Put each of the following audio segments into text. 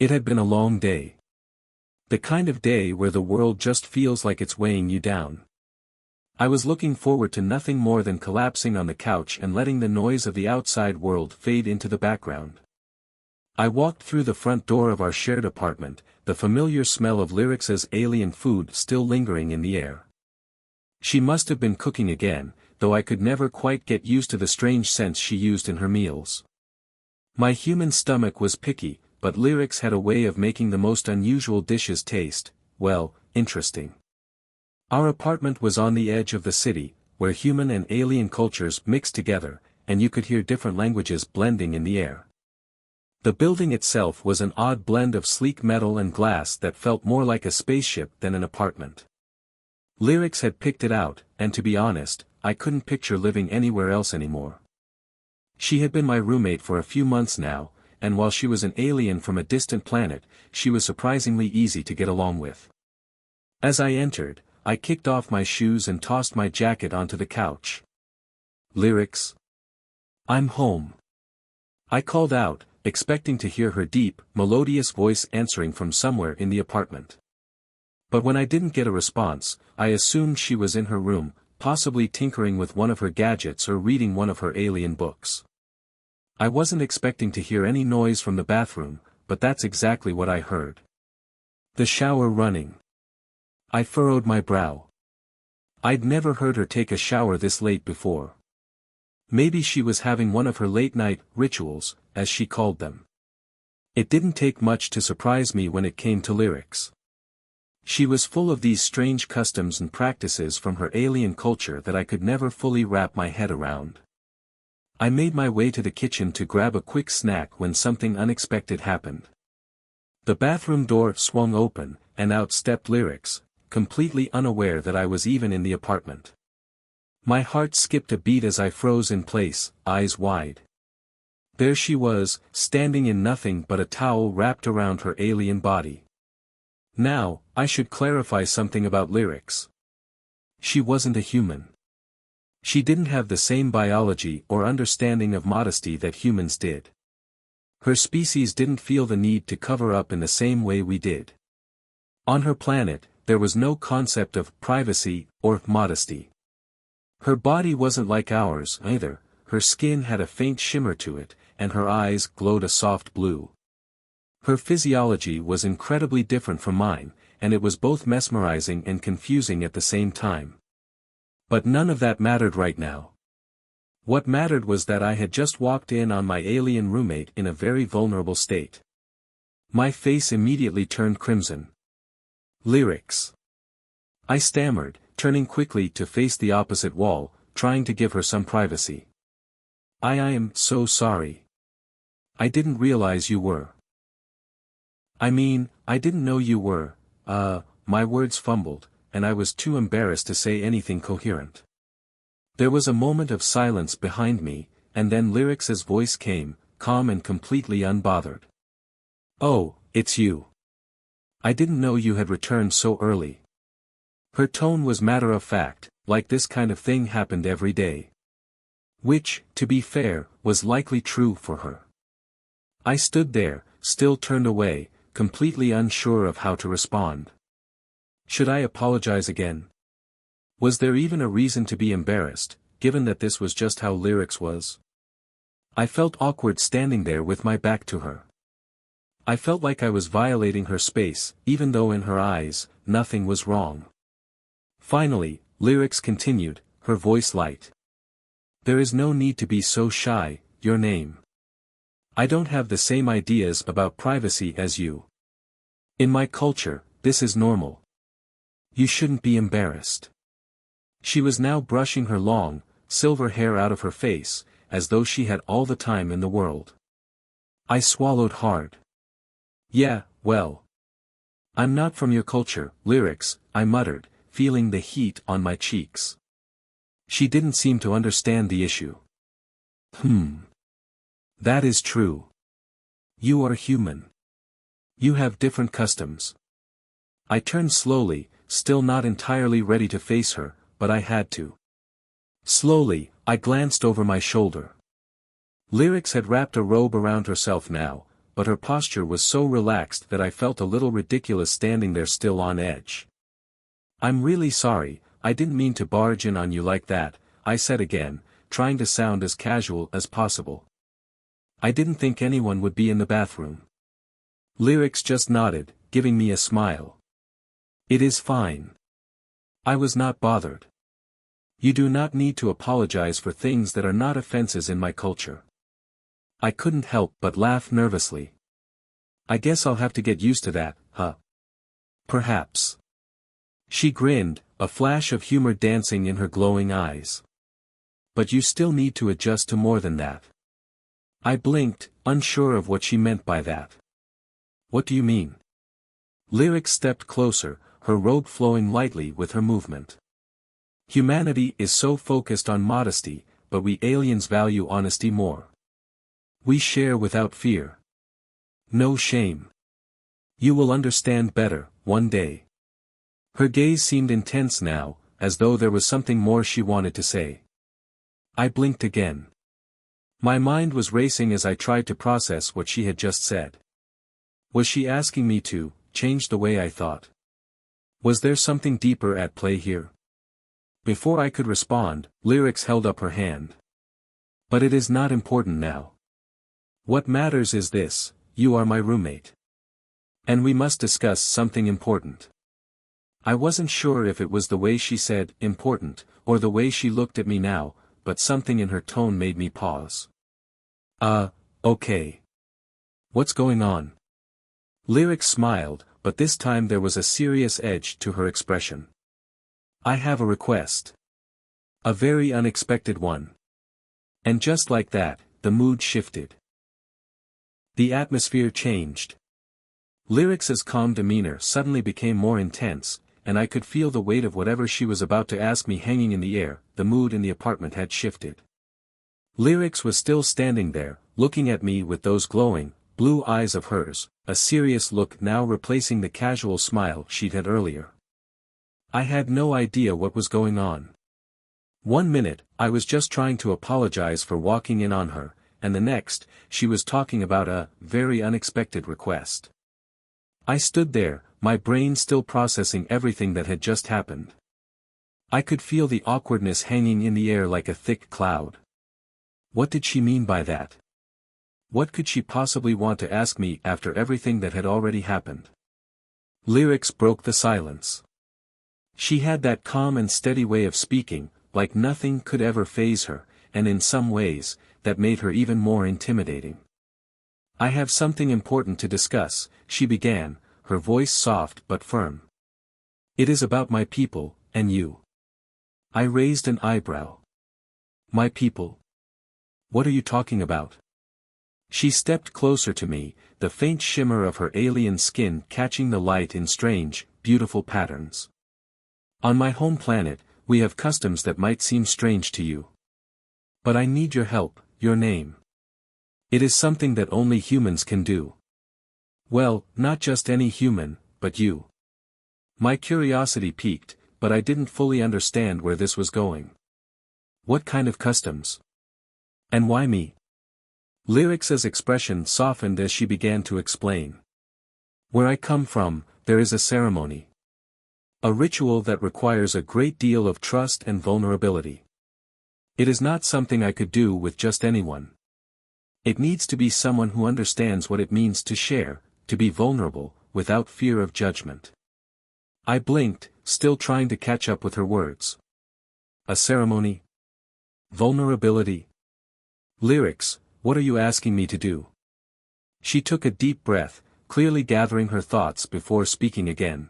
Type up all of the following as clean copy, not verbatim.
It had been a long day. The kind of day where the world just feels like it's weighing you down. I was looking forward to nothing more than collapsing on the couch and letting the noise of the outside world fade into the background. I walked through the front door of our shared apartment, the familiar smell of Lyrix's alien food still lingering in the air. She must have been cooking again, though I could never quite get used to the strange scents she used in her meals. My human stomach was picky, but Lyrix had a way of making the most unusual dishes taste, well, interesting. Our apartment was on the edge of the city, where human and alien cultures mixed together, and you could hear different languages blending in the air. The building itself was an odd blend of sleek metal and glass that felt more like a spaceship than an apartment. Lyrix had picked it out, and to be honest, I couldn't picture living anywhere else anymore. She had been my roommate for a few months now, and while she was an alien from a distant planet, she was surprisingly easy to get along with. As I entered, I kicked off my shoes and tossed my jacket onto the couch. "Lyrix? I'm home." I called out, expecting to hear her deep, melodious voice answering from somewhere in the apartment. But when I didn't get a response, I assumed she was in her room, possibly tinkering with one of her gadgets or reading one of her alien books. I wasn't expecting to hear any noise from the bathroom, but that's exactly what I heard. The shower running. I furrowed my brow. I'd never heard her take a shower this late before. Maybe she was having one of her late-night rituals, as she called them. It didn't take much to surprise me when it came to Lyrix. She was full of these strange customs and practices from her alien culture that I could never fully wrap my head around. I made my way to the kitchen to grab a quick snack when something unexpected happened. The bathroom door swung open, and out stepped Lyrix, completely unaware that I was even in the apartment. My heart skipped a beat as I froze in place, eyes wide. There she was, standing in nothing but a towel wrapped around her alien body. Now, I should clarify something about Lyrix. She wasn't a human. She didn't have the same biology or understanding of modesty that humans did. Her species didn't feel the need to cover up in the same way we did. On her planet, there was no concept of privacy or modesty. Her body wasn't like ours either, her skin had a faint shimmer to it, and her eyes glowed a soft blue. Her physiology was incredibly different from mine, and it was both mesmerizing and confusing at the same time. But none of that mattered right now. What mattered was that I had just walked in on my alien roommate in a very vulnerable state. My face immediately turned crimson. "Lyrix." I stammered, turning quickly to face the opposite wall, trying to give her some privacy. I am so sorry. I didn't realize you were. I didn't know you were, my words fumbled, and I was too embarrassed to say anything coherent. There was a moment of silence behind me, and then Lyrix's voice came, calm and completely unbothered. "Oh, it's you. I didn't know you had returned so early." Her tone was matter-of-fact, like this kind of thing happened every day. Which, to be fair, was likely true for her. I stood there, still turned away, completely unsure of how to respond. Should I apologize again? Was there even a reason to be embarrassed, given that this was just how Lyrix was? I felt awkward standing there with my back to her. I felt like I was violating her space, even though in her eyes, nothing was wrong. Finally, Lyrix continued, her voice light. "There is no need to be so shy, your name. I don't have the same ideas about privacy as you. In my culture, this is normal. You shouldn't be embarrassed." She was now brushing her long, silver hair out of her face, as though she had all the time in the world. I swallowed hard. "Yeah, well. I'm not from your culture, Lyrix," I muttered, feeling the heat on my cheeks. She didn't seem to understand the issue. That is true. You are human. You have different customs." I turned slowly, still not entirely ready to face her, but I had to. Slowly, I glanced over my shoulder. Lyrix had wrapped a robe around herself now, but her posture was so relaxed that I felt a little ridiculous standing there still on edge. "I'm really sorry, I didn't mean to barge in on you like that," I said again, trying to sound as casual as possible. "I didn't think anyone would be in the bathroom." Lyrics just nodded, giving me a smile. "It is fine. I was not bothered. You do not need to apologize for things that are not offenses in my culture." I couldn't help but laugh nervously. "I guess I'll have to get used to that, huh?" "Perhaps." She grinned, a flash of humor dancing in her glowing eyes. "But you still need to adjust to more than that." I blinked, unsure of what she meant by that. "What do you mean?" Lyrics stepped closer, her robe flowing lightly with her movement. "Humanity is so focused on modesty, but we aliens value honesty more. We share without fear. No shame. You will understand better, one day." Her gaze seemed intense now, as though there was something more she wanted to say. I blinked again. My mind was racing as I tried to process what she had just said. Was she asking me to change the way I thought? Was there something deeper at play here? Before I could respond, Lyrics held up her hand. "But it is not important now. What matters is this: you are my roommate. And we must discuss something important." I wasn't sure if it was the way she said "important," or the way she looked at me now, but something in her tone made me pause. Okay. What's going on?" Lyrics smiled, but this time there was a serious edge to her expression. "I have a request. A very unexpected one." And just like that, the mood shifted. The atmosphere changed. Lyrics' calm demeanor suddenly became more intense, and I could feel the weight of whatever she was about to ask me hanging in the air. The mood in the apartment had shifted. Lyrics was still standing there, looking at me with those glowing, blue eyes of hers, a serious look now replacing the casual smile she'd had earlier. I had no idea what was going on. One minute, I was just trying to apologize for walking in on her, and the next, she was talking about a very unexpected request. I stood there, my brain still processing everything that had just happened. I could feel the awkwardness hanging in the air like a thick cloud. What did she mean by that? What could she possibly want to ask me after everything that had already happened? Lyrics broke the silence. She had that calm and steady way of speaking, like nothing could ever faze her, and in some ways, that made her even more intimidating. "I have something important to discuss," she began, her voice soft but firm. "It is about my people, and you." I raised an eyebrow. "My people? What are you talking about?" She stepped closer to me, the faint shimmer of her alien skin catching the light in strange, beautiful patterns. "On my home planet, we have customs that might seem strange to you. But I need your help, your name. It is something that only humans can do." "Well, not just any human, but you." My curiosity piqued, but I didn't fully understand where this was going. "What kind of customs? And why me?" Lyrics' expression softened as she began to explain. "Where I come from, there is a ceremony. A ritual that requires a great deal of trust and vulnerability. It is not something I could do with just anyone. It needs to be someone who understands what it means to share, to be vulnerable, without fear of judgment." I blinked, still trying to catch up with her words. "A ceremony? Vulnerability? Lyrics, what are you asking me to do?" She took a deep breath, clearly gathering her thoughts before speaking again.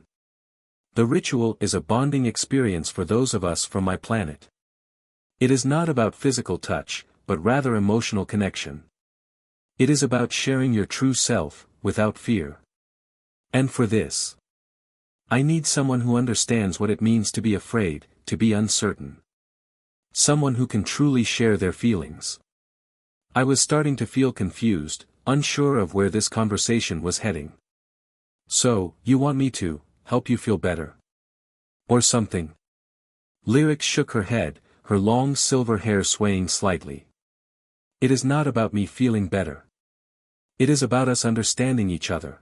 "The ritual is a bonding experience for those of us from my planet. It is not about physical touch, but rather emotional connection. It is about sharing your true self, without fear. And for this, I need someone who understands what it means to be afraid, to be uncertain. Someone who can truly share their feelings." I was starting to feel confused, unsure of where this conversation was heading. "So, you want me to help you feel better? Or something?" Lyrics shook her head, her long silver hair swaying slightly. "It is not about me feeling better. It is about us understanding each other.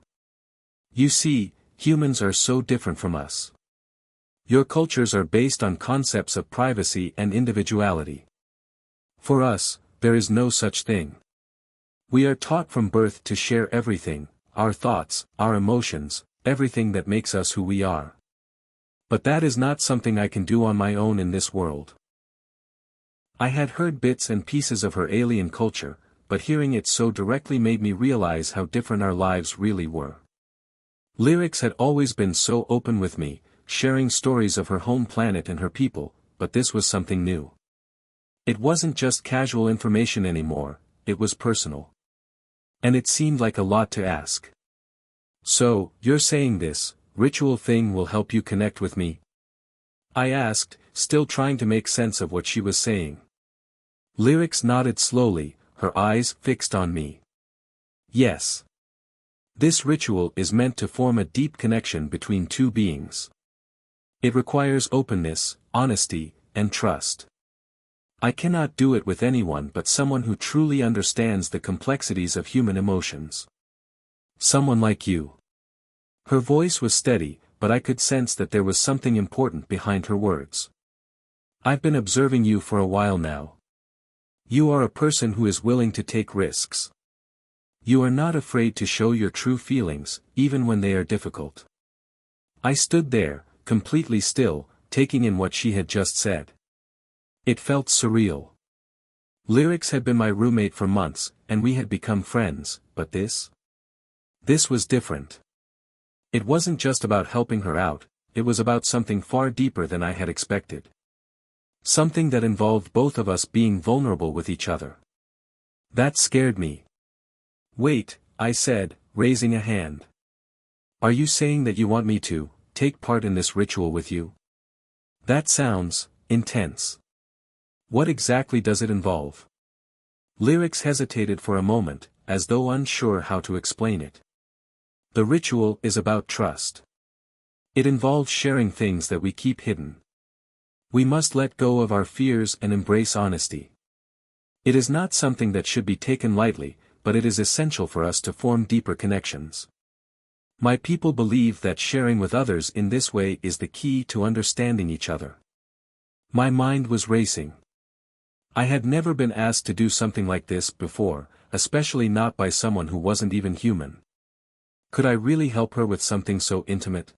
You see, humans are so different from us. Your cultures are based on concepts of privacy and individuality. For us, there is no such thing. We are taught from birth to share everything, our thoughts, our emotions, everything that makes us who we are. But that is not something I can do on my own in this world. I had heard bits and pieces of her alien culture, but hearing it so directly made me realize how different our lives really were. Lyrics had always been so open with me, sharing stories of her home planet and her people, but this was something new. It wasn't just casual information anymore, it was personal. And it seemed like a lot to ask. "So, you're saying this ritual thing will help you connect with me?" I asked, still trying to make sense of what she was saying. Lyrics nodded slowly, her eyes fixed on me. "Yes. This ritual is meant to form a deep connection between two beings. It requires openness, honesty, and trust. I cannot do it with anyone but someone who truly understands the complexities of human emotions. Someone like you." Her voice was steady, but I could sense that there was something important behind her words. "I've been observing you for a while now. You are a person who is willing to take risks. You are not afraid to show your true feelings, even when they are difficult." I stood there, completely still, taking in what she had just said. It felt surreal. Lyrics had been my roommate for months, and we had become friends, but this was different. It wasn't just about helping her out, it was about something far deeper than I had expected. Something that involved both of us being vulnerable with each other. That scared me. "Wait," I said, raising a hand. "Are you saying that you want me to take part in this ritual with you? That sounds intense. What exactly does it involve?" Lyrics hesitated for a moment, as though unsure how to explain it. "The ritual is about trust. It involves sharing things that we keep hidden. We must let go of our fears and embrace honesty. It is not something that should be taken lightly, but it is essential for us to form deeper connections. My people believe that sharing with others in this way is the key to understanding each other." My mind was racing. I had never been asked to do something like this before, especially not by someone who wasn't even human. Could I really help her with something so intimate?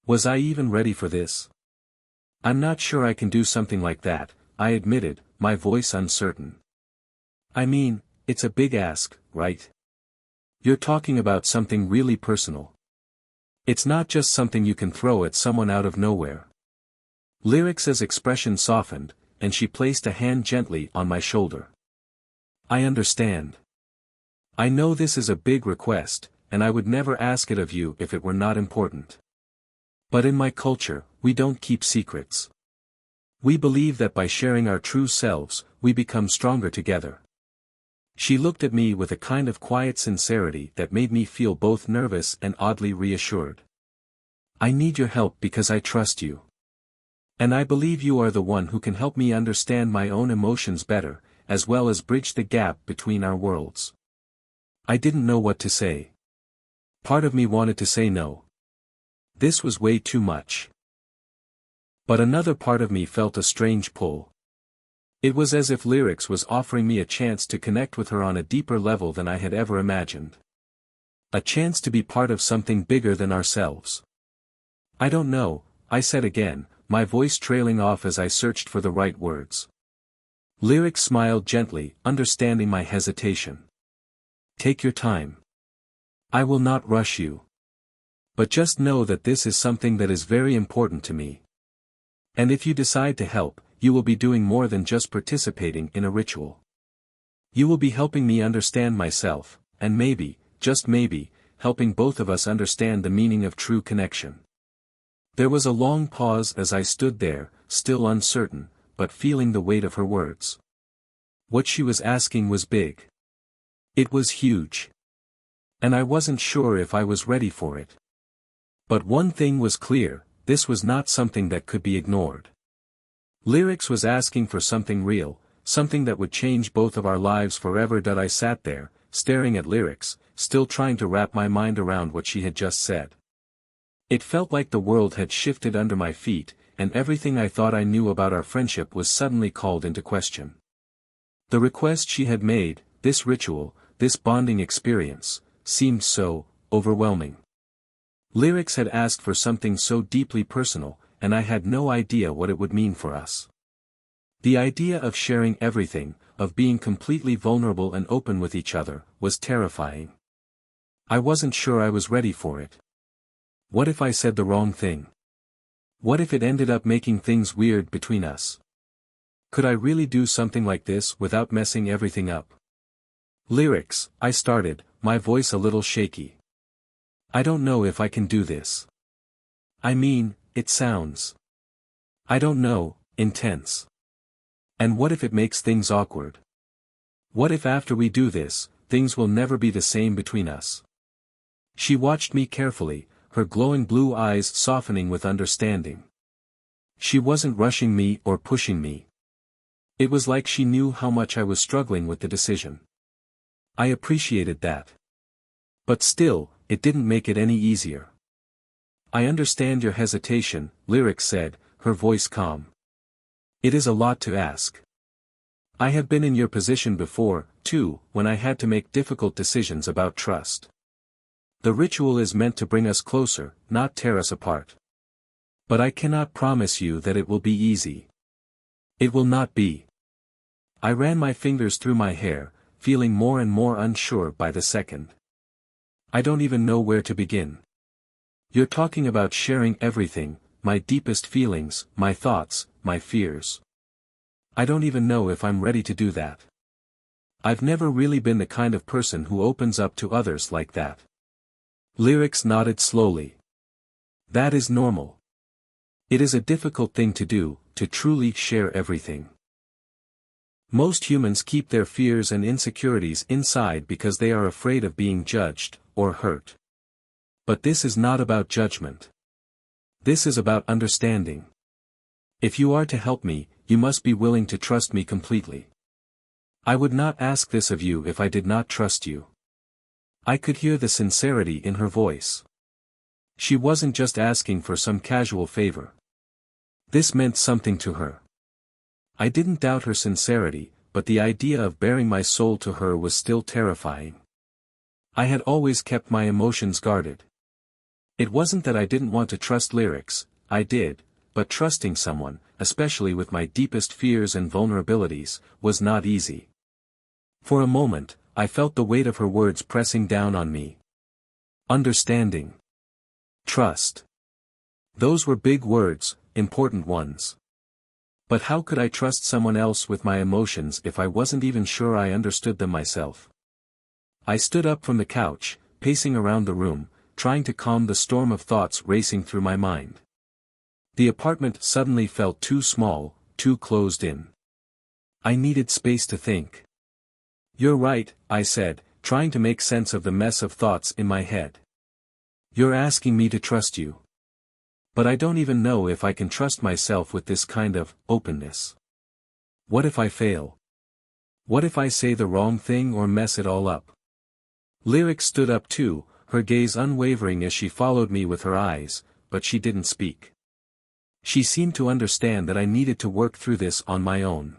Was I even ready for this? "I'm not sure I can do something like that," I admitted, my voice uncertain. "I mean, it's a big ask, right? You're talking about something really personal. It's not just something you can throw at someone out of nowhere." Lyrics' expression softened, and she placed a hand gently on my shoulder. "I understand. I know this is a big request, and I would never ask it of you if it were not important. But in my culture, we don't keep secrets. We believe that by sharing our true selves, we become stronger together." She looked at me with a kind of quiet sincerity that made me feel both nervous and oddly reassured. "I need your help because I trust you. And I believe you are the one who can help me understand my own emotions better, as well as bridge the gap between our worlds." I didn't know what to say. Part of me wanted to say no. This was way too much. But another part of me felt a strange pull. It was as if Lyrics was offering me a chance to connect with her on a deeper level than I had ever imagined. A chance to be part of something bigger than ourselves. "I don't know," I said again, my voice trailing off as I searched for the right words. Lyric smiled gently, understanding my hesitation. "Take your time. I will not rush you. But just know that this is something that is very important to me. And if you decide to help, you will be doing more than just participating in a ritual. You will be helping me understand myself, and maybe, just maybe, helping both of us understand the meaning of true connection." There was a long pause as I stood there, still uncertain, but feeling the weight of her words. What she was asking was big. It was huge. And I wasn't sure if I was ready for it. But one thing was clear, this was not something that could be ignored. Lyrics was asking for something real, something that would change both of our lives forever. I sat there, staring at lyrics, still trying to wrap my mind around what she had just said. It felt like the world had shifted under my feet, and everything I thought I knew about our friendship was suddenly called into question. The request she had made, this ritual, this bonding experience, seemed so overwhelming. Lyrics had asked for something so deeply personal, and I had no idea what it would mean for us. The idea of sharing everything, of being completely vulnerable and open with each other, was terrifying. I wasn't sure I was ready for it. What if I said the wrong thing? What if it ended up making things weird between us? Could I really do something like this without messing everything up? Lyrics, I started, my voice a little shaky. I don't know if I can do this. I mean, it sounds, I don't know, intense. And what if it makes things awkward? What if after we do this, things will never be the same between us? She watched me carefully, her glowing blue eyes softening with understanding. She wasn't rushing me or pushing me. It was like she knew how much I was struggling with the decision. I appreciated that. But still, it didn't make it any easier. I understand your hesitation, Lyrics said, her voice calm. It is a lot to ask. I have been in your position before, too, when I had to make difficult decisions about trust. The ritual is meant to bring us closer, not tear us apart. But I cannot promise you that it will be easy. It will not be. I ran my fingers through my hair, feeling more and more unsure by the second. I don't even know where to begin. You're talking about sharing everything, my deepest feelings, my thoughts, my fears. I don't even know if I'm ready to do that. I've never really been the kind of person who opens up to others like that. Lyrics nodded slowly. That is normal. It is a difficult thing to do, to truly share everything. Most humans keep their fears and insecurities inside because they are afraid of being judged, or hurt. But this is not about judgment. This is about understanding. If you are to help me, you must be willing to trust me completely. I would not ask this of you if I did not trust you. I could hear the sincerity in her voice. She wasn't just asking for some casual favor. This meant something to her. I didn't doubt her sincerity, but the idea of baring my soul to her was still terrifying. I had always kept my emotions guarded. It wasn't that I didn't want to trust Lyrics, I did, but trusting someone, especially with my deepest fears and vulnerabilities, was not easy. For a moment, I felt the weight of her words pressing down on me. Understanding. Trust. Those were big words, important ones. But how could I trust someone else with my emotions if I wasn't even sure I understood them myself? I stood up from the couch, pacing around the room, trying to calm the storm of thoughts racing through my mind. The apartment suddenly felt too small, too closed in. I needed space to think. You're right, I said, trying to make sense of the mess of thoughts in my head. You're asking me to trust you. But I don't even know if I can trust myself with this kind of openness. What if I fail? What if I say the wrong thing or mess it all up? Lyrics stood up too, her gaze unwavering as she followed me with her eyes, but she didn't speak. She seemed to understand that I needed to work through this on my own.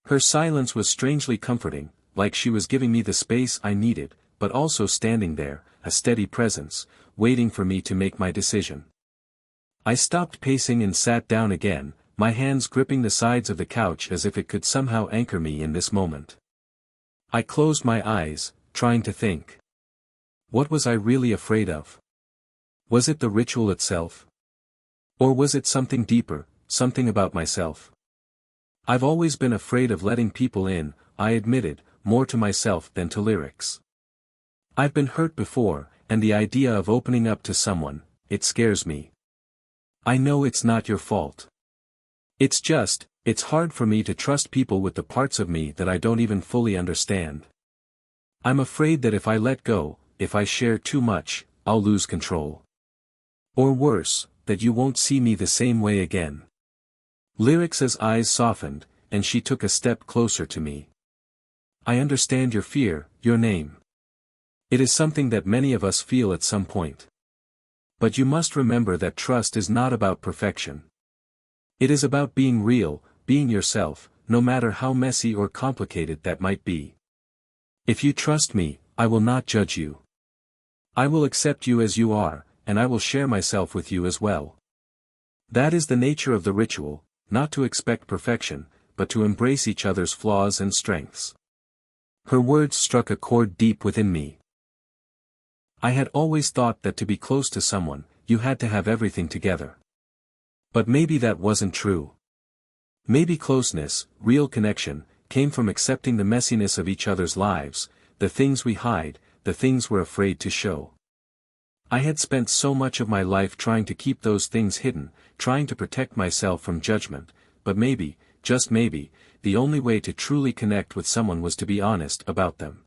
Her silence was strangely comforting, like she was giving me the space I needed, but also standing there, a steady presence, waiting for me to make my decision. I stopped pacing and sat down again, my hands gripping the sides of the couch as if it could somehow anchor me in this moment. I closed my eyes, trying to think. What was I really afraid of? Was it the ritual itself? Or was it something deeper, something about myself? I've always been afraid of letting people in, I admitted, more to myself than to Lyrics. I've been hurt before, and the idea of opening up to someone, it scares me. I know it's not your fault. It's hard for me to trust people with the parts of me that I don't even fully understand. I'm afraid that if I let go, if I share too much, I'll lose control. Or worse, that you won't see me the same way again. Lyrics' eyes softened, and she took a step closer to me. I understand your fear, your name. It is something that many of us feel at some point. But you must remember that trust is not about perfection. It is about being real, being yourself, no matter how messy or complicated that might be. If you trust me, I will not judge you. I will accept you as you are, and I will share myself with you as well. That is the nature of the ritual, not to expect perfection, but to embrace each other's flaws and strengths. Her words struck a chord deep within me. I had always thought that to be close to someone, you had to have everything together. But maybe that wasn't true. Maybe closeness, real connection, came from accepting the messiness of each other's lives, the things we hide, the things we're afraid to show. I had spent so much of my life trying to keep those things hidden, trying to protect myself from judgment, but maybe, just maybe, the only way to truly connect with someone was to be honest about them.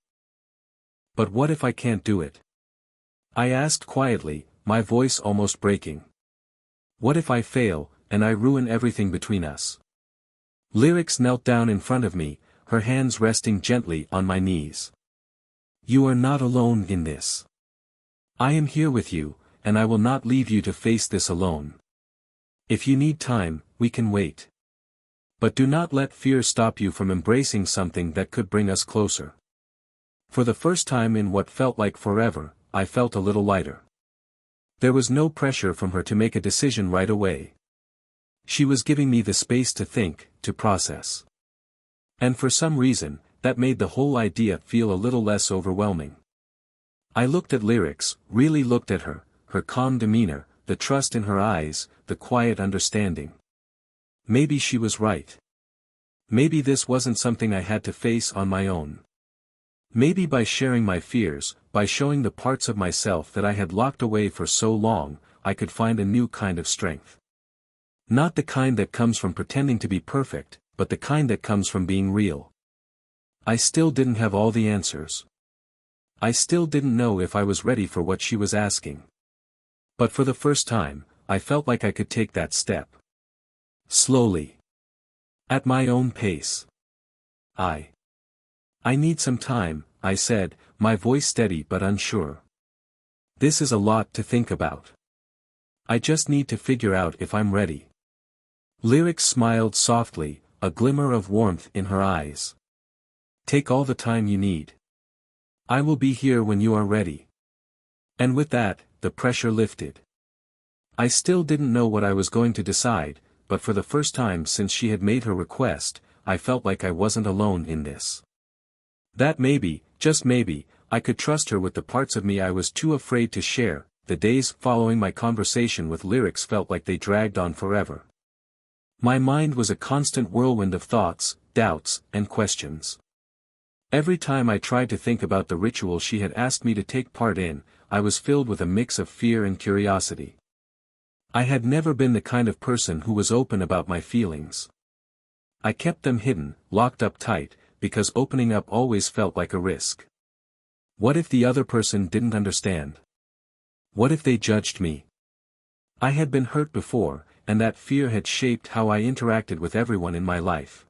But what if I can't do it? I asked quietly, my voice almost breaking. What if I fail, and I ruin everything between us? Lyrics knelt down in front of me, her hands resting gently on my knees. You are not alone in this. I am here with you, and I will not leave you to face this alone. If you need time, we can wait. But do not let fear stop you from embracing something that could bring us closer. For the first time in what felt like forever, I felt a little lighter. There was no pressure from her to make a decision right away. She was giving me the space to think, to process. And for some reason, that made the whole idea feel a little less overwhelming. I looked at Lyrics, really looked at her, her calm demeanor, the trust in her eyes, the quiet understanding. Maybe she was right. Maybe this wasn't something I had to face on my own. Maybe by sharing my fears, by showing the parts of myself that I had locked away for so long, I could find a new kind of strength. Not the kind that comes from pretending to be perfect, but the kind that comes from being real. I still didn't have all the answers. I still didn't know if I was ready for what she was asking. But for the first time, I felt like I could take that step. Slowly. At my own pace. I need some time, I said, my voice steady but unsure. This is a lot to think about. I just need to figure out if I'm ready. Lyrics smiled softly, a glimmer of warmth in her eyes. Take all the time you need. I will be here when you are ready. And with that, the pressure lifted. I still didn't know what I was going to decide, but for the first time since she had made her request, I felt like I wasn't alone in this. That maybe, just maybe, I could trust her with the parts of me I was too afraid to share. The days following my conversation with Lyrics felt like they dragged on forever. My mind was a constant whirlwind of thoughts, doubts, and questions. Every time I tried to think about the ritual she had asked me to take part in, I was filled with a mix of fear and curiosity. I had never been the kind of person who was open about my feelings. I kept them hidden, locked up tight, because opening up always felt like a risk. What if the other person didn't understand? What if they judged me? I had been hurt before, and that fear had shaped how I interacted with everyone in my life.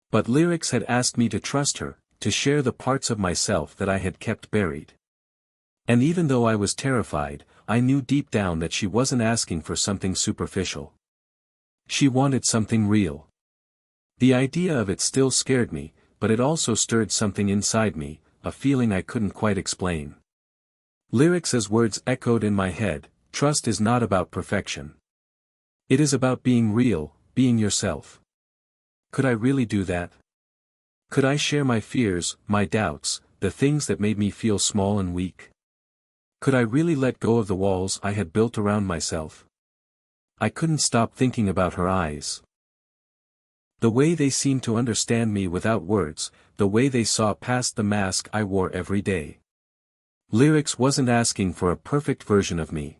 But Lyrics had asked me to trust her, to share the parts of myself that I had kept buried. And even though I was terrified, I knew deep down that she wasn't asking for something superficial. She wanted something real. The idea of it still scared me, but it also stirred something inside me, a feeling I couldn't quite explain. Lyrics' words echoed in my head, trust is not about perfection. It is about being real, being yourself. Could I really do that? Could I share my fears, my doubts, the things that made me feel small and weak? Could I really let go of the walls I had built around myself? I couldn't stop thinking about her eyes. The way they seemed to understand me without words, the way they saw past the mask I wore every day. Lyrics wasn't asking for a perfect version of me.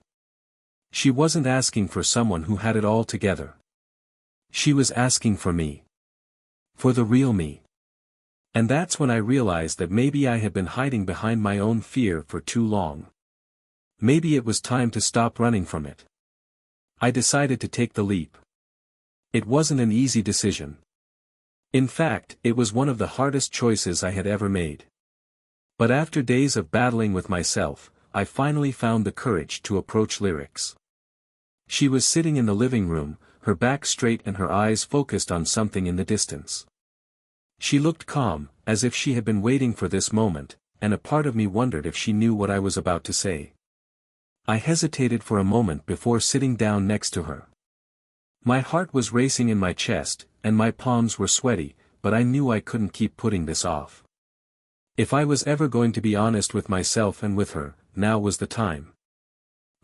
She wasn't asking for someone who had it all together. She was asking for me. For the real me. And that's when I realized that maybe I had been hiding behind my own fear for too long. Maybe it was time to stop running from it. I decided to take the leap. It wasn't an easy decision. In fact, it was one of the hardest choices I had ever made. But after days of battling with myself, I finally found the courage to approach Lyrics. She was sitting in the living room, her back straight and her eyes focused on something in the distance. She looked calm, as if she had been waiting for this moment, and a part of me wondered if she knew what I was about to say. I hesitated for a moment before sitting down next to her. My heart was racing in my chest, and my palms were sweaty, but I knew I couldn't keep putting this off. If I was ever going to be honest with myself and with her, now was the time.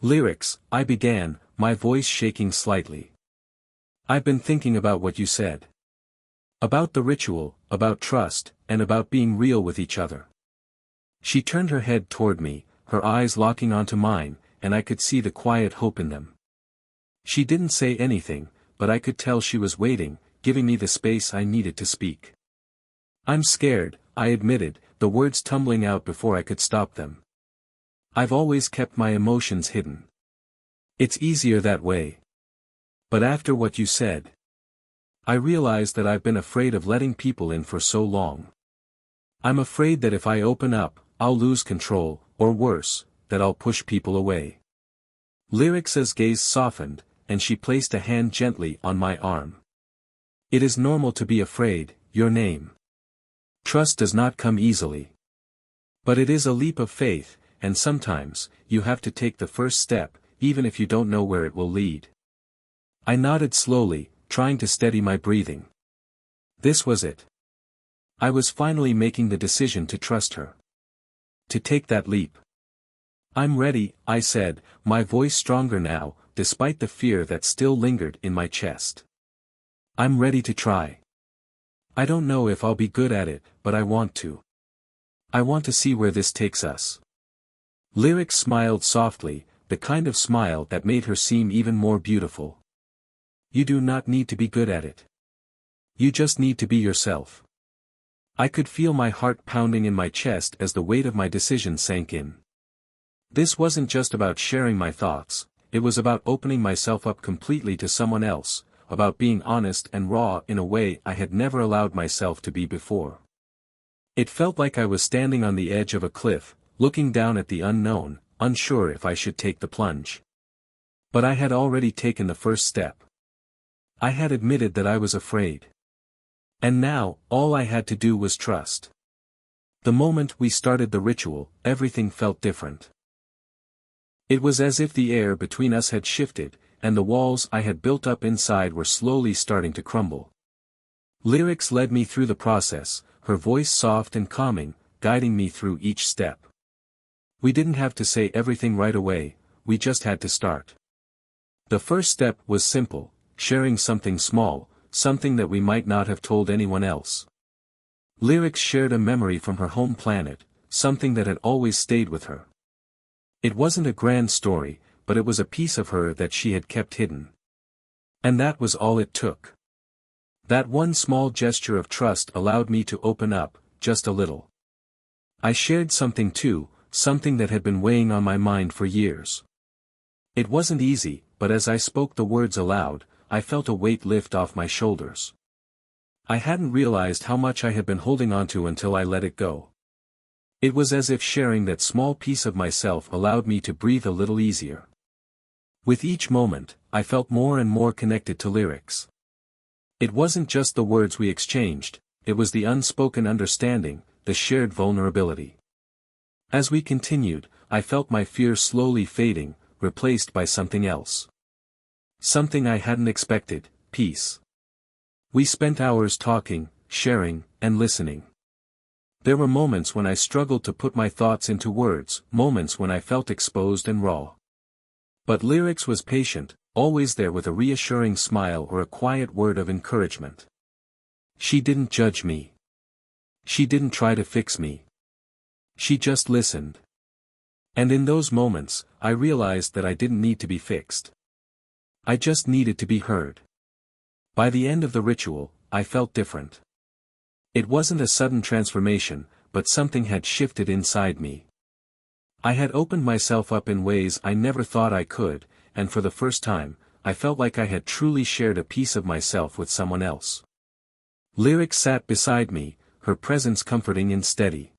Lyrics, I began, my voice shaking slightly. I've been thinking about what you said. About the ritual, about trust, and about being real with each other. She turned her head toward me, her eyes locking onto mine, and I could see the quiet hope in them. She didn't say anything, but I could tell she was waiting, giving me the space I needed to speak. I'm scared, I admitted, the words tumbling out before I could stop them. I've always kept my emotions hidden. It's easier that way. But after what you said, I realized that I've been afraid of letting people in for so long. I'm afraid that if I open up, I'll lose control, or worse, that I'll push people away. Lyrics' gaze softened, and she placed a hand gently on my arm. It is normal to be afraid, your name. Trust does not come easily. But it is a leap of faith, and sometimes, you have to take the first step, even if you don't know where it will lead. I nodded slowly, trying to steady my breathing. This was it. I was finally making the decision to trust her. To take that leap. I'm ready, I said, my voice stronger now, despite the fear that still lingered in my chest. I'm ready to try. I don't know if I'll be good at it, but I want to. I want to see where this takes us. Lyrics smiled softly, the kind of smile that made her seem even more beautiful. You do not need to be good at it. You just need to be yourself. I could feel my heart pounding in my chest as the weight of my decision sank in. This wasn't just about sharing my thoughts, it was about opening myself up completely to someone else, about being honest and raw in a way I had never allowed myself to be before. It felt like I was standing on the edge of a cliff, looking down at the unknown, unsure if I should take the plunge. But I had already taken the first step. I had admitted that I was afraid. And now, all I had to do was trust. The moment we started the ritual, everything felt different. It was as if the air between us had shifted, and the walls I had built up inside were slowly starting to crumble. Lyrics led me through the process, her voice soft and calming, guiding me through each step. We didn't have to say everything right away, we just had to start. The first step was simple, sharing something small, something that we might not have told anyone else. Lyrics shared a memory from her home planet, something that had always stayed with her. It wasn't a grand story, but it was a piece of her that she had kept hidden. And that was all it took. That one small gesture of trust allowed me to open up, just a little. I shared something too, something that had been weighing on my mind for years. It wasn't easy, but as I spoke the words aloud, I felt a weight lift off my shoulders. I hadn't realized how much I had been holding onto until I let it go. It was as if sharing that small piece of myself allowed me to breathe a little easier. With each moment, I felt more and more connected to Lyrics. It wasn't just the words we exchanged, it was the unspoken understanding, the shared vulnerability. As we continued, I felt my fear slowly fading, replaced by something else. Something I hadn't expected, peace. We spent hours talking, sharing, and listening. There were moments when I struggled to put my thoughts into words, moments when I felt exposed and raw. But Lyrics was patient, always there with a reassuring smile or a quiet word of encouragement. She didn't judge me. She didn't try to fix me. She just listened. And in those moments, I realized that I didn't need to be fixed. I just needed to be heard. By the end of the ritual, I felt different. It wasn't a sudden transformation, but something had shifted inside me. I had opened myself up in ways I never thought I could, and for the first time, I felt like I had truly shared a piece of myself with someone else. Lyric sat beside me, her presence comforting and steady.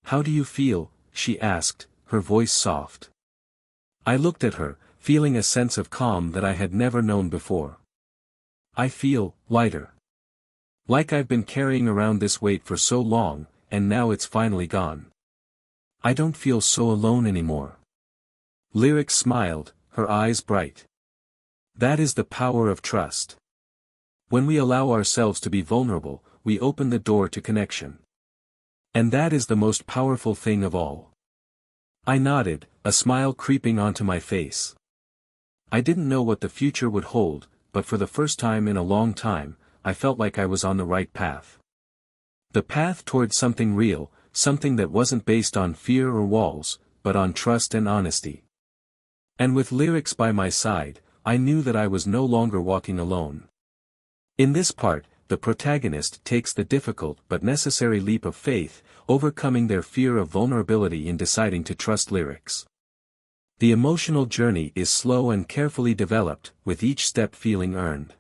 "How do you feel?" she asked, her voice soft. I looked at her, feeling a sense of calm that I had never known before. "I feel lighter. Like I've been carrying around this weight for so long, and now it's finally gone. I don't feel so alone anymore." Lyric smiled, her eyes bright. "That is the power of trust. When we allow ourselves to be vulnerable, we open the door to connection. And that is the most powerful thing of all." I nodded, a smile creeping onto my face. I didn't know what the future would hold, but for the first time in a long time, I felt like I was on the right path. The path toward something real, something that wasn't based on fear or walls, but on trust and honesty. And with Lyrics by my side, I knew that I was no longer walking alone. In this part, the protagonist takes the difficult but necessary leap of faith, overcoming their fear of vulnerability in deciding to trust Lyrics. The emotional journey is slow and carefully developed, with each step feeling earned.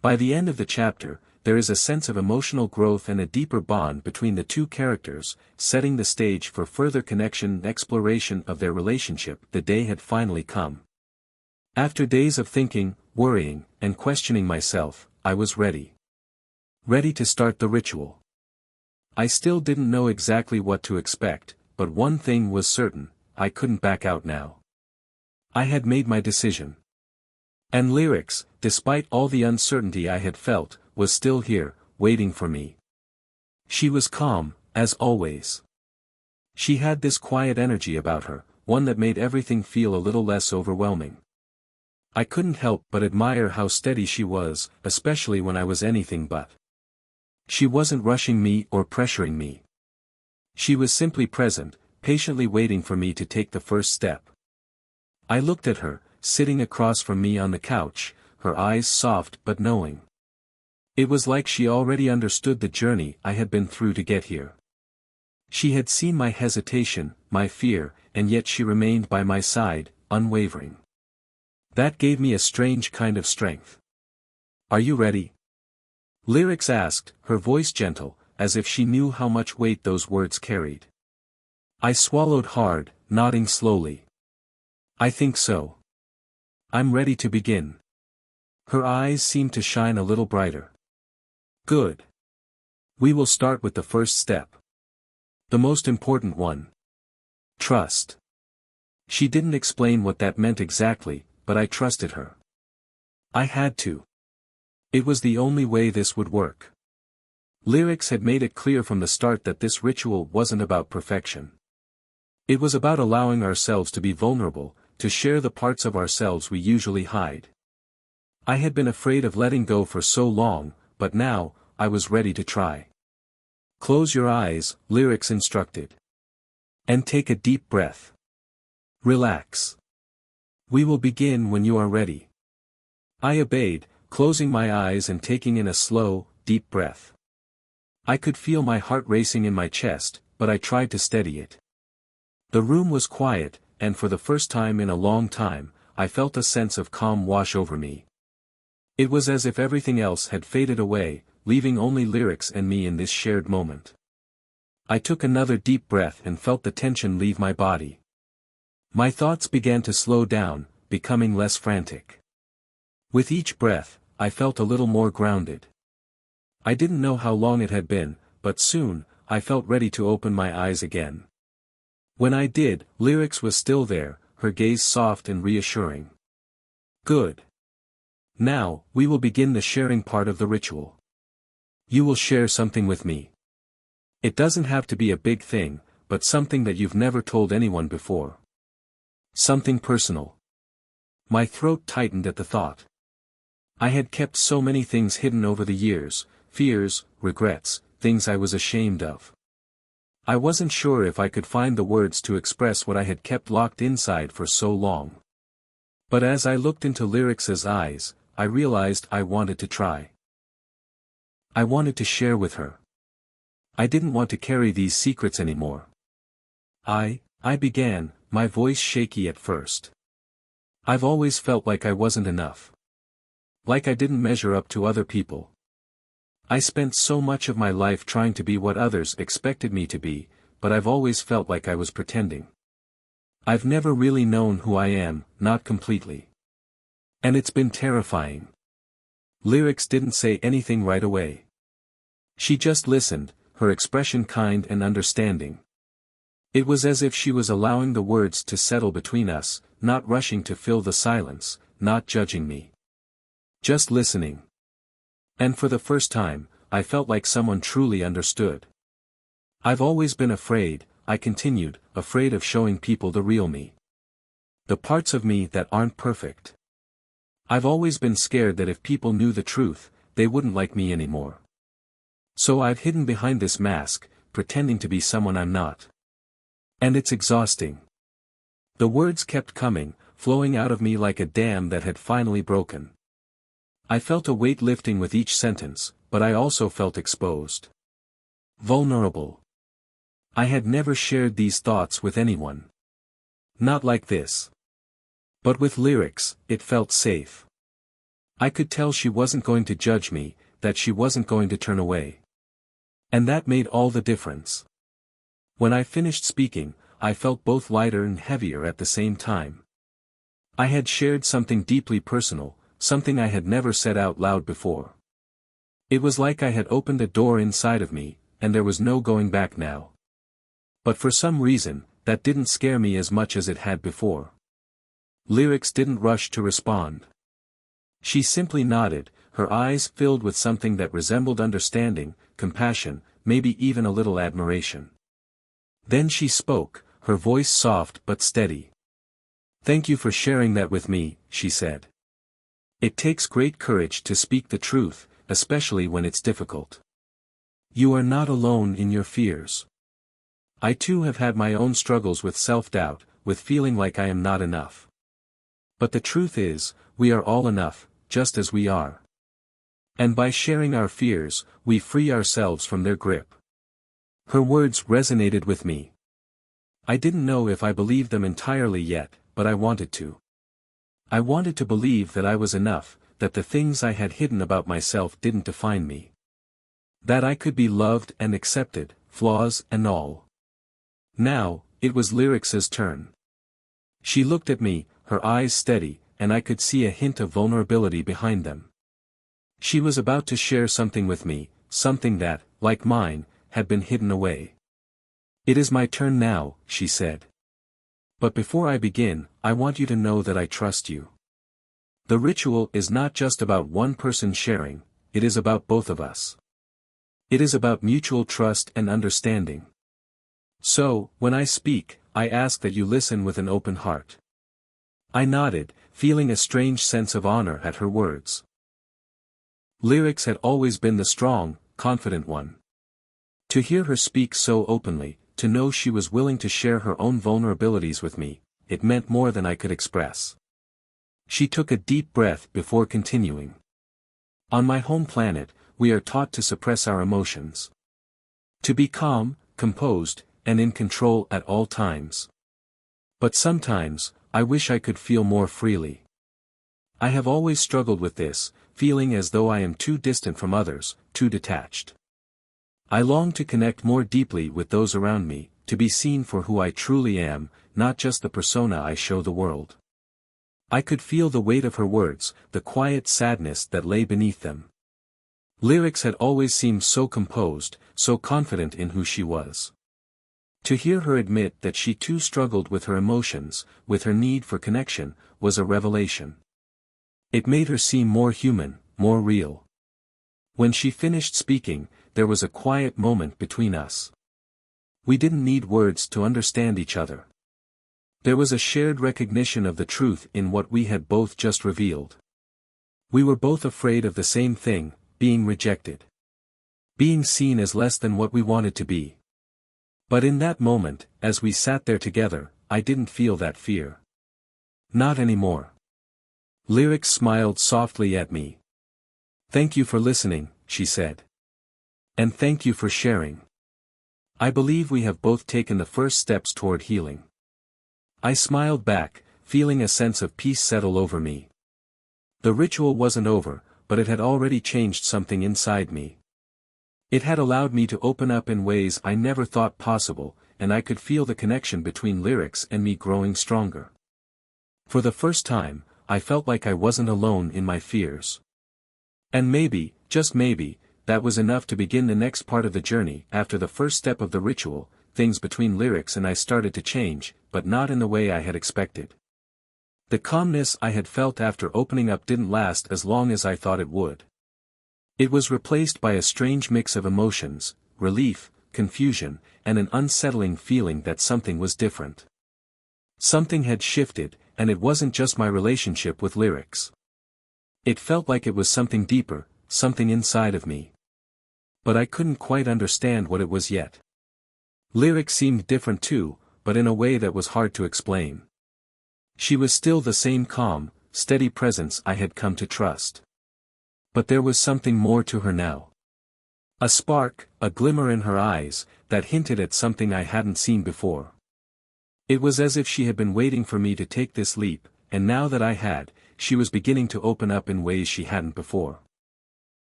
By the end of the chapter, there is a sense of emotional growth and a deeper bond between the two characters, setting the stage for further connection and exploration of their relationship. The day had finally come. After days of thinking, worrying, and questioning myself, I was ready. Ready to start the ritual. I still didn't know exactly what to expect, but one thing was certain: I couldn't back out now. I had made my decision. And Lyrics, despite all the uncertainty I had felt, was still here, waiting for me. She was calm, as always. She had this quiet energy about her, one that made everything feel a little less overwhelming. I couldn't help but admire how steady she was, especially when I was anything but. She wasn't rushing me or pressuring me. She was simply present, patiently waiting for me to take the first step. I looked at her, sitting across from me on the couch, her eyes soft but knowing. It was like she already understood the journey I had been through to get here. She had seen my hesitation, my fear, and yet she remained by my side, unwavering. That gave me a strange kind of strength. "Are you ready?" Lyrics asked, her voice gentle, as if she knew how much weight those words carried. I swallowed hard, nodding slowly. "I think so. I'm ready to begin." Her eyes seemed to shine a little brighter. "Good. We will start with the first step. The most important one. Trust." She didn't explain what that meant exactly, but I trusted her. I had to. It was the only way this would work. Lyrics had made it clear from the start that this ritual wasn't about perfection. It was about allowing ourselves to be vulnerable, to share the parts of ourselves we usually hide. I had been afraid of letting go for so long, but now, I was ready to try. "Close your eyes," Lyrics instructed. "And take a deep breath. Relax. We will begin when you are ready." I obeyed, closing my eyes and taking in a slow, deep breath. I could feel my heart racing in my chest, but I tried to steady it. The room was quiet, and for the first time in a long time, I felt a sense of calm wash over me. It was as if everything else had faded away, leaving only Lyrics and me in this shared moment. I took another deep breath and felt the tension leave my body. My thoughts began to slow down, becoming less frantic. With each breath, I felt a little more grounded. I didn't know how long it had been, but soon, I felt ready to open my eyes again. When I did, Lyrics was still there, her gaze soft and reassuring. "Good. Now, we will begin the sharing part of the ritual. You will share something with me. It doesn't have to be a big thing, but something that you've never told anyone before. Something personal." My throat tightened at the thought. I had kept so many things hidden over the years, fears, regrets, things I was ashamed of. I wasn't sure if I could find the words to express what I had kept locked inside for so long. But as I looked into Lyrics's eyes, I realized I wanted to try. I wanted to share with her. I didn't want to carry these secrets anymore. I began, my voice shaky at first. "I've always felt like I wasn't enough. Like I didn't measure up to other people. I spent so much of my life trying to be what others expected me to be, but I've always felt like I was pretending. I've never really known who I am, not completely. And it's been terrifying. Lyrics didn't say anything right away. She just listened, her expression kind and understanding. It was as if she was allowing the words to settle between us, not rushing to fill the silence, not judging me. Just listening. And for the first time, I felt like someone truly understood. I've always been afraid, I continued, afraid of showing people the real me. The parts of me that aren't perfect. I've always been scared that if people knew the truth, they wouldn't like me anymore. So I've hidden behind this mask, pretending to be someone I'm not. And it's exhausting. The words kept coming, flowing out of me like a dam that had finally broken. I felt a weight lifting with each sentence, but I also felt exposed. Vulnerable. I had never shared these thoughts with anyone. Not like this. But with Lyrics, it felt safe. I could tell she wasn't going to judge me, that she wasn't going to turn away. And that made all the difference. When I finished speaking, I felt both lighter and heavier at the same time. I had shared something deeply personal, something I had never said out loud before. It was like I had opened a door inside of me, and there was no going back now. But for some reason, that didn't scare me as much as it had before. Lyrics didn't rush to respond. She simply nodded, her eyes filled with something that resembled understanding, compassion, maybe even a little admiration. Then she spoke, her voice soft but steady. "Thank you for sharing that with me," she said. "It takes great courage to speak the truth, especially when it's difficult. You are not alone in your fears. I too have had my own struggles with self-doubt, with feeling like I am not enough. But the truth is, we are all enough, just as we are. And by sharing our fears, we free ourselves from their grip." Her words resonated with me. I didn't know if I believed them entirely yet, but I wanted to. I wanted to believe that I was enough, that the things I had hidden about myself didn't define me. That I could be loved and accepted, flaws and all. Now, it was Lyrics's turn. She looked at me, her eyes steady, and I could see a hint of vulnerability behind them. She was about to share something with me, something that, like mine, had been hidden away. "It is my turn now," she said. "But before I begin, I want you to know that I trust you. The ritual is not just about one person sharing, it is about both of us. It is about mutual trust and understanding. So, when I speak, I ask that you listen with an open heart." I nodded, feeling a strange sense of honor at her words. Lyrics had always been the strong, confident one. To hear her speak so openly, to know she was willing to share her own vulnerabilities with me, it meant more than I could express. She took a deep breath before continuing. "On my home planet, we are taught to suppress our emotions. To be calm, composed, and in control at all times. But sometimes, I wish I could feel more freely. I have always struggled with this, feeling as though I am too distant from others, too detached. I long to connect more deeply with those around me, to be seen for who I truly am, not just the persona I show the world." I could feel the weight of her words, the quiet sadness that lay beneath them. Lyrics had always seemed so composed, so confident in who she was. To hear her admit that she too struggled with her emotions, with her need for connection, was a revelation. It made her seem more human, more real. When she finished speaking, there was a quiet moment between us. We didn't need words to understand each other. There was a shared recognition of the truth in what we had both just revealed. We were both afraid of the same thing, being rejected. Being seen as less than what we wanted to be. But in that moment, as we sat there together, I didn't feel that fear. Not anymore. Lyrics smiled softly at me. "Thank you for listening," she said. "And thank you for sharing. I believe we have both taken the first steps toward healing." I smiled back, feeling a sense of peace settle over me. The ritual wasn't over, but it had already changed something inside me. It had allowed me to open up in ways I never thought possible, and I could feel the connection between lyrics and me growing stronger. For the first time, I felt like I wasn't alone in my fears. And maybe, just maybe, that was enough to begin the next part of the journey. After the first step of the ritual, things between lyrics and I started to change, but not in the way I had expected. The calmness I had felt after opening up didn't last as long as I thought it would. It was replaced by a strange mix of emotions, relief, confusion, and an unsettling feeling that something was different. Something had shifted, and it wasn't just my relationship with lyrics. It felt like it was something deeper, something inside of me. But I couldn't quite understand what it was yet. Lyrics seemed different too, but in a way that was hard to explain. She was still the same calm, steady presence I had come to trust. But there was something more to her now. A spark, a glimmer in her eyes, that hinted at something I hadn't seen before. It was as if she had been waiting for me to take this leap, and now that I had, she was beginning to open up in ways she hadn't before.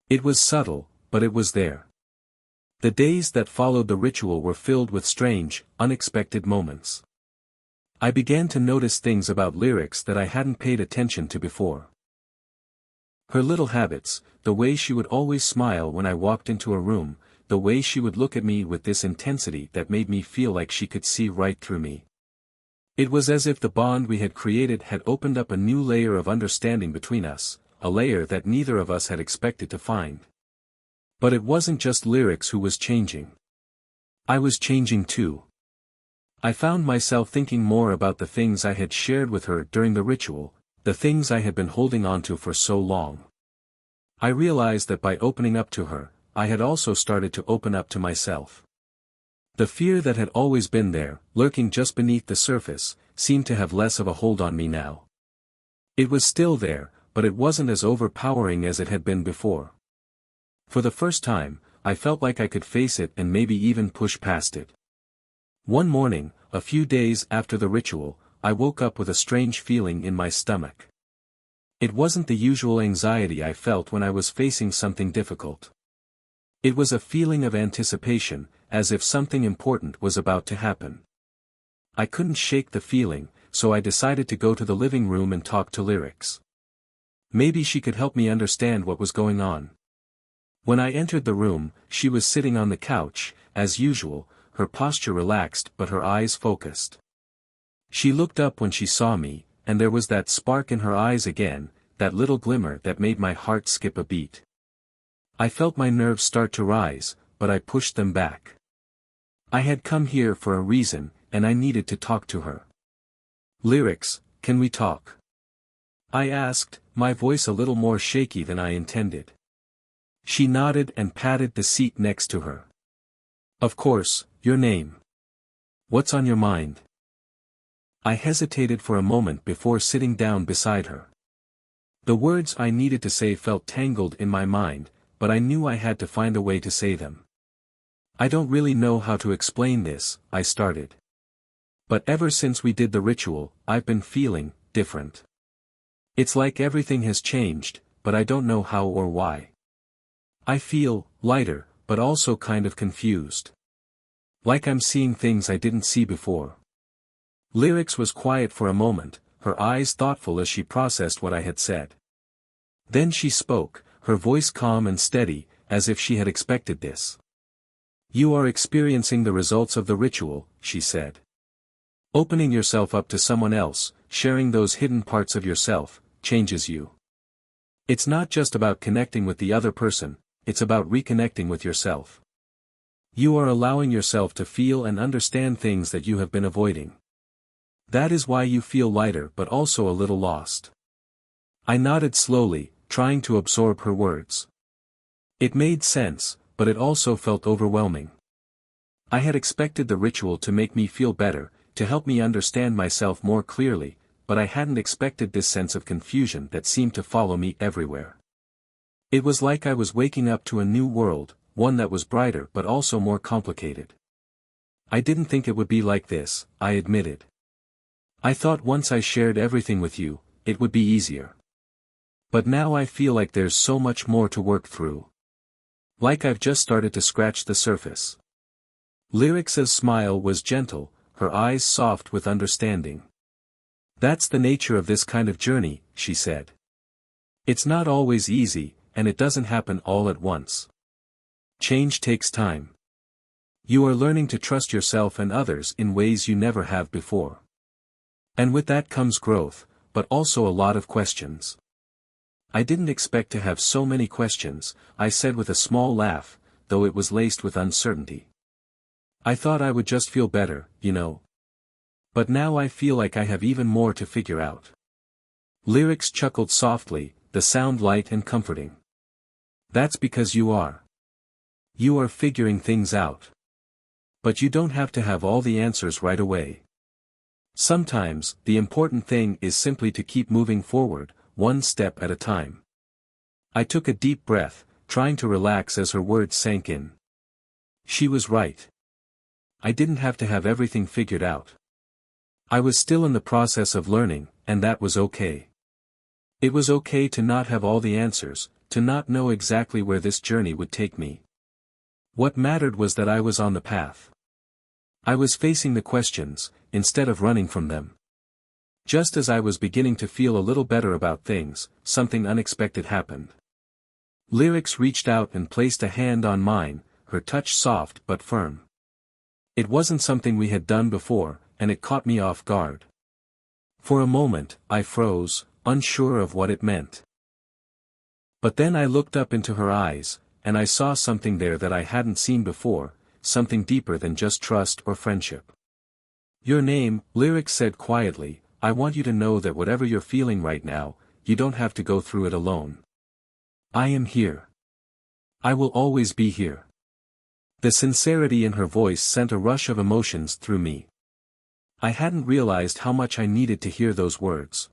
It was subtle, but it was there. The days that followed the ritual were filled with strange, unexpected moments. I began to notice things about lyrics that I hadn't paid attention to before. Her little habits, the way she would always smile when I walked into a room, the way she would look at me with this intensity that made me feel like she could see right through me. It was as if the bond we had created had opened up a new layer of understanding between us, a layer that neither of us had expected to find. But it wasn't just lyrics who was changing. I was changing too. I found myself thinking more about the things I had shared with her during the ritual, the things I had been holding on to for so long. I realized that by opening up to her, I had also started to open up to myself. The fear that had always been there, lurking just beneath the surface, seemed to have less of a hold on me now. It was still there, but it wasn't as overpowering as it had been before. For the first time, I felt like I could face it and maybe even push past it. One morning, a few days after the ritual, I woke up with a strange feeling in my stomach. It wasn't the usual anxiety I felt when I was facing something difficult. It was a feeling of anticipation, as if something important was about to happen. I couldn't shake the feeling, so I decided to go to the living room and talk to Lyrics. Maybe she could help me understand what was going on. When I entered the room, she was sitting on the couch, as usual, her posture relaxed but her eyes focused. She looked up when she saw me, and there was that spark in her eyes again, that little glimmer that made my heart skip a beat. I felt my nerves start to rise, but I pushed them back. I had come here for a reason, and I needed to talk to her. "Lyrics, can we talk?" I asked, my voice a little more shaky than I intended. She nodded and patted the seat next to her. "Of course, your name. What's on your mind?" I hesitated for a moment before sitting down beside her. The words I needed to say felt tangled in my mind, but I knew I had to find a way to say them. "I don't really know how to explain this," I started. "But ever since we did the ritual, I've been feeling different. It's like everything has changed, but I don't know how or why. I feel lighter, but also kind of confused. Like I'm seeing things I didn't see before." Lyrics was quiet for a moment, her eyes thoughtful as she processed what I had said. Then she spoke, her voice calm and steady, as if she had expected this. "You are experiencing the results of the ritual," she said. "Opening yourself up to someone else, sharing those hidden parts of yourself, changes you. It's not just about connecting with the other person, it's about reconnecting with yourself. You are allowing yourself to feel and understand things that you have been avoiding. That is why you feel lighter but also a little lost." I nodded slowly, trying to absorb her words. It made sense, but it also felt overwhelming. I had expected the ritual to make me feel better, to help me understand myself more clearly, but I hadn't expected this sense of confusion that seemed to follow me everywhere. It was like I was waking up to a new world, one that was brighter but also more complicated. "I didn't think it would be like this," I admitted. "I thought once I shared everything with you, it would be easier. But now I feel like there's so much more to work through." Like I've just started to scratch the surface. Lyric's smile was gentle, her eyes soft with understanding. That's the nature of this kind of journey, she said. It's not always easy, and it doesn't happen all at once. Change takes time. You are learning to trust yourself and others in ways you never have before. And with that comes growth, but also a lot of questions. I didn't expect to have so many questions, I said with a small laugh, though it was laced with uncertainty. I thought I would just feel better, you know. But now I feel like I have even more to figure out. Lyrics chuckled softly, the sound light and comforting. That's because you are. You are figuring things out. But you don't have to have all the answers right away. Sometimes, the important thing is simply to keep moving forward, one step at a time. I took a deep breath, trying to relax as her words sank in. She was right. I didn't have to have everything figured out. I was still in the process of learning, and that was okay. It was okay to not have all the answers, to not know exactly where this journey would take me. What mattered was that I was on the path. I was facing the questions, instead of running from them. Just as I was beginning to feel a little better about things, something unexpected happened. Lyrics reached out and placed a hand on mine, her touch soft but firm. It wasn't something we had done before, and it caught me off guard. For a moment, I froze, unsure of what it meant. But then I looked up into her eyes, and I saw something there that I hadn't seen before, something deeper than just trust or friendship. Your name, Lyrics said quietly, I want you to know that whatever you're feeling right now, you don't have to go through it alone. I am here. I will always be here. The sincerity in her voice sent a rush of emotions through me. I hadn't realized how much I needed to hear those words.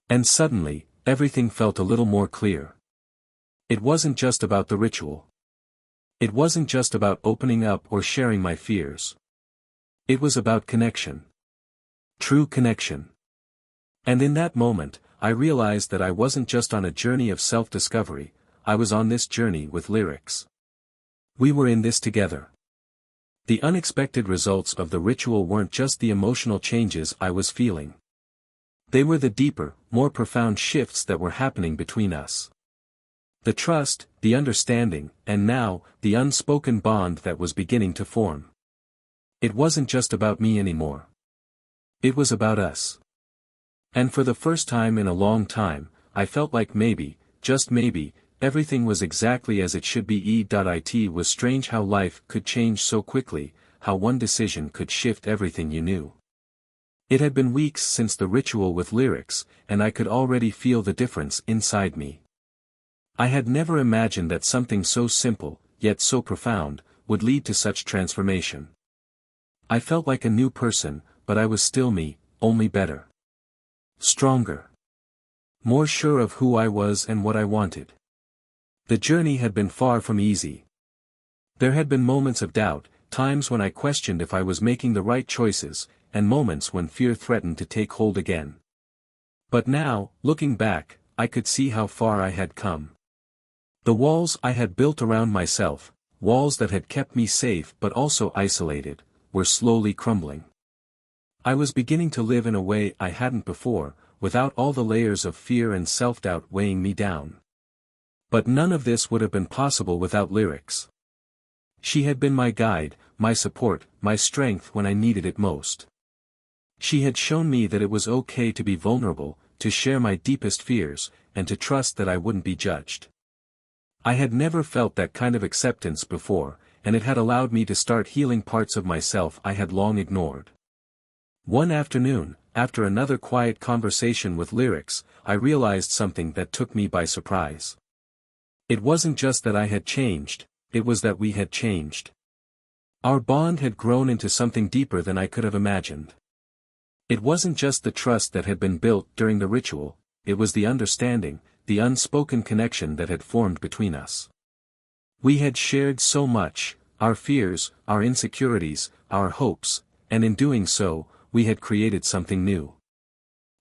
And suddenly, everything felt a little more clear. It wasn't just about the ritual. It wasn't just about opening up or sharing my fears. It was about connection. True connection. And in that moment, I realized that I wasn't just on a journey of self-discovery, I was on this journey with Lyrics. We were in this together. The unexpected results of the ritual weren't just the emotional changes I was feeling. They were the deeper, more profound shifts that were happening between us. The trust, the understanding, and now, the unspoken bond that was beginning to form. It wasn't just about me anymore. It was about us. And for the first time in a long time, I felt like maybe, just maybe, everything was exactly as it should be. It was strange how life could change so quickly, how one decision could shift everything you knew. It had been weeks since the ritual with Lyrics, and I could already feel the difference inside me. I had never imagined that something so simple, yet so profound, would lead to such transformation. I felt like a new person, but I was still me, only better. Stronger. More sure of who I was and what I wanted. The journey had been far from easy. There had been moments of doubt, times when I questioned if I was making the right choices, and moments when fear threatened to take hold again. But now, looking back, I could see how far I had come. The walls I had built around myself, walls that had kept me safe but also isolated, were slowly crumbling. I was beginning to live in a way I hadn't before, without all the layers of fear and self-doubt weighing me down. But none of this would have been possible without Lyrics. She had been my guide, my support, my strength when I needed it most. She had shown me that it was okay to be vulnerable, to share my deepest fears, and to trust that I wouldn't be judged. I had never felt that kind of acceptance before, and it had allowed me to start healing parts of myself I had long ignored. One afternoon, after another quiet conversation with Lyrics, I realized something that took me by surprise. It wasn't just that I had changed, it was that we had changed. Our bond had grown into something deeper than I could have imagined. It wasn't just the trust that had been built during the ritual, it was the understanding, the unspoken connection that had formed between us. We had shared so much, our fears, our insecurities, our hopes, and in doing so, we had created something new.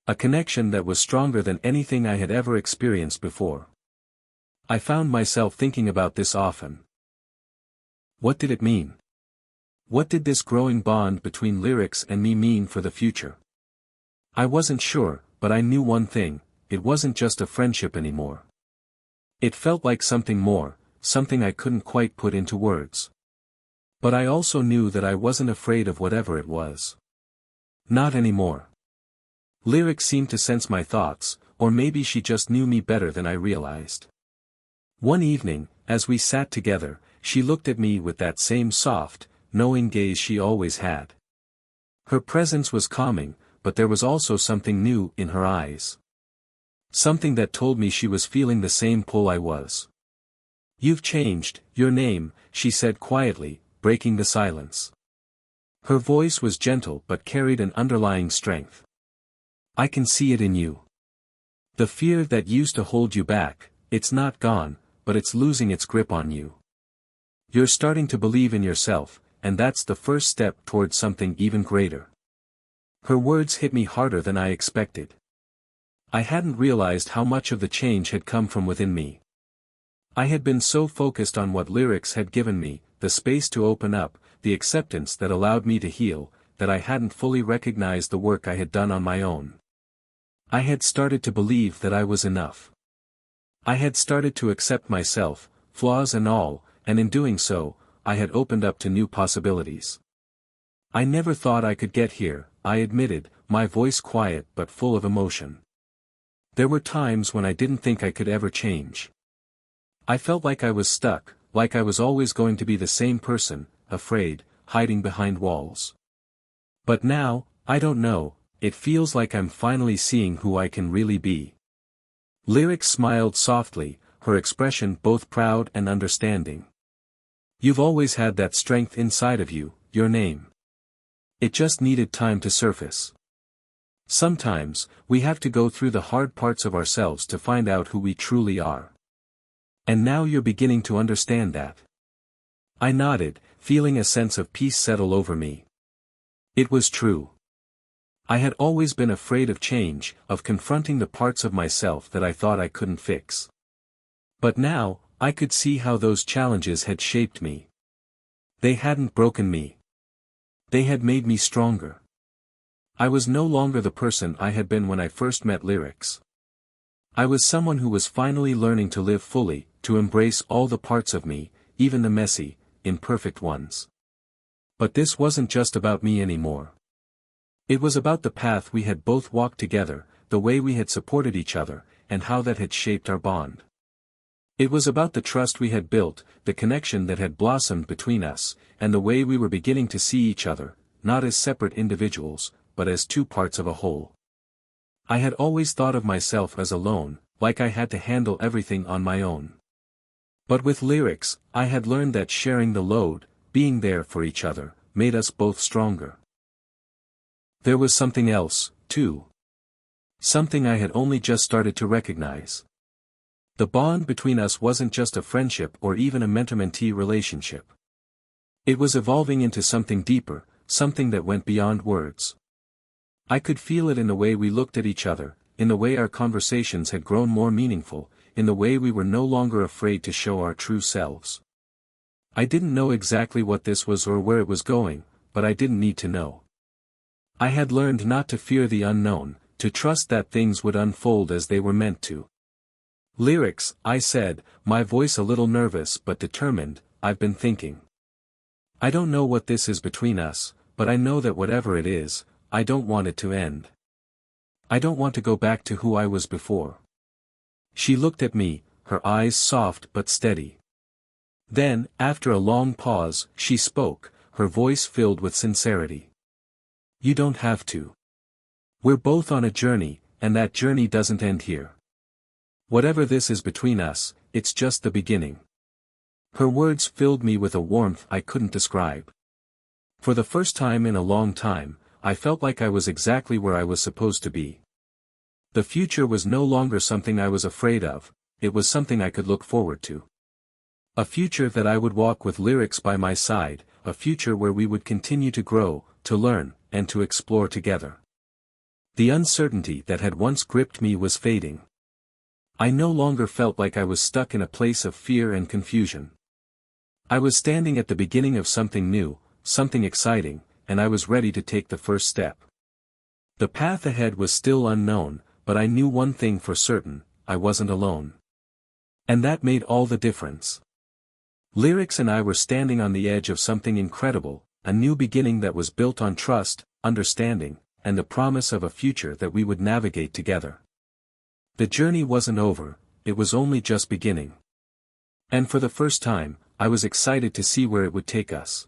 A connection that was stronger than anything I had ever experienced before. I found myself thinking about this often. What did it mean? What did this growing bond between lyrics and me mean for the future? I wasn't sure, but I knew one thing: it wasn't just a friendship anymore. It felt like something more, something I couldn't quite put into words. But I also knew that I wasn't afraid of whatever it was. Not anymore. Lyrics seemed to sense my thoughts, or maybe she just knew me better than I realized. One evening, as we sat together, she looked at me with that same soft, knowing gaze she always had. Her presence was calming, but there was also something new in her eyes. Something that told me she was feeling the same pull I was. "You've changed, your name," she said quietly, breaking the silence. Her voice was gentle but carried an underlying strength. "I can see it in you. The fear that used to hold you back, it's not gone, but it's losing its grip on you. You're starting to believe in yourself, and that's the first step towards something even greater." Her words hit me harder than I expected. I hadn't realized how much of the change had come from within me. I had been so focused on what lyrics had given me, the space to open up, the acceptance that allowed me to heal, that I hadn't fully recognized the work I had done on my own. I had started to believe that I was enough. I had started to accept myself, flaws and all, and in doing so, I had opened up to new possibilities. "I never thought I could get here," I admitted, my voice quiet but full of emotion. There were times when I didn't think I could ever change. I felt like I was stuck, like I was always going to be the same person, afraid, hiding behind walls. But now, I don't know, it feels like I'm finally seeing who I can really be. Lyrics smiled softly, her expression both proud and understanding. "You've always had that strength inside of you, your name. It just needed time to surface. Sometimes, we have to go through the hard parts of ourselves to find out who we truly are. And now you're beginning to understand that." I nodded, feeling a sense of peace settle over me. It was true. I had always been afraid of change, of confronting the parts of myself that I thought I couldn't fix. But now, I could see how those challenges had shaped me. They hadn't broken me. They had made me stronger. I was no longer the person I had been when I first met lyrics. I was someone who was finally learning to live fully, to embrace all the parts of me, even the messy, imperfect ones. But this wasn't just about me anymore. It was about the path we had both walked together, the way we had supported each other, and how that had shaped our bond. It was about the trust we had built, the connection that had blossomed between us, and the way we were beginning to see each other, not as separate individuals, but as two parts of a whole. I had always thought of myself as alone, like I had to handle everything on my own. But with lyrics, I had learned that sharing the load, being there for each other, made us both stronger. There was something else, too. Something I had only just started to recognize. The bond between us wasn't just a friendship or even a mentor-mentee relationship. It was evolving into something deeper, something that went beyond words. I could feel it in the way we looked at each other, in the way our conversations had grown more meaningful, in the way we were no longer afraid to show our true selves. I didn't know exactly what this was or where it was going, but I didn't need to know. I had learned not to fear the unknown, to trust that things would unfold as they were meant to. "Lyrics," I said, my voice a little nervous but determined, "I've been thinking. I don't know what this is between us, but I know that whatever it is, I don't want it to end. I don't want to go back to who I was before." She looked at me, her eyes soft but steady. Then, after a long pause, she spoke, her voice filled with sincerity. "You don't have to. We're both on a journey, and that journey doesn't end here. Whatever this is between us, it's just the beginning." Her words filled me with a warmth I couldn't describe. For the first time in a long time, I felt like I was exactly where I was supposed to be. The future was no longer something I was afraid of, it was something I could look forward to. A future that I would walk with lyrics by my side, a future where we would continue to grow, to learn, and to explore together. The uncertainty that had once gripped me was fading. I no longer felt like I was stuck in a place of fear and confusion. I was standing at the beginning of something new, something exciting, and I was ready to take the first step. The path ahead was still unknown, but I knew one thing for certain: I wasn't alone. And that made all the difference. Lyrics and I were standing on the edge of something incredible, a new beginning that was built on trust, understanding, and the promise of a future that we would navigate together. The journey wasn't over, it was only just beginning. And for the first time, I was excited to see where it would take us.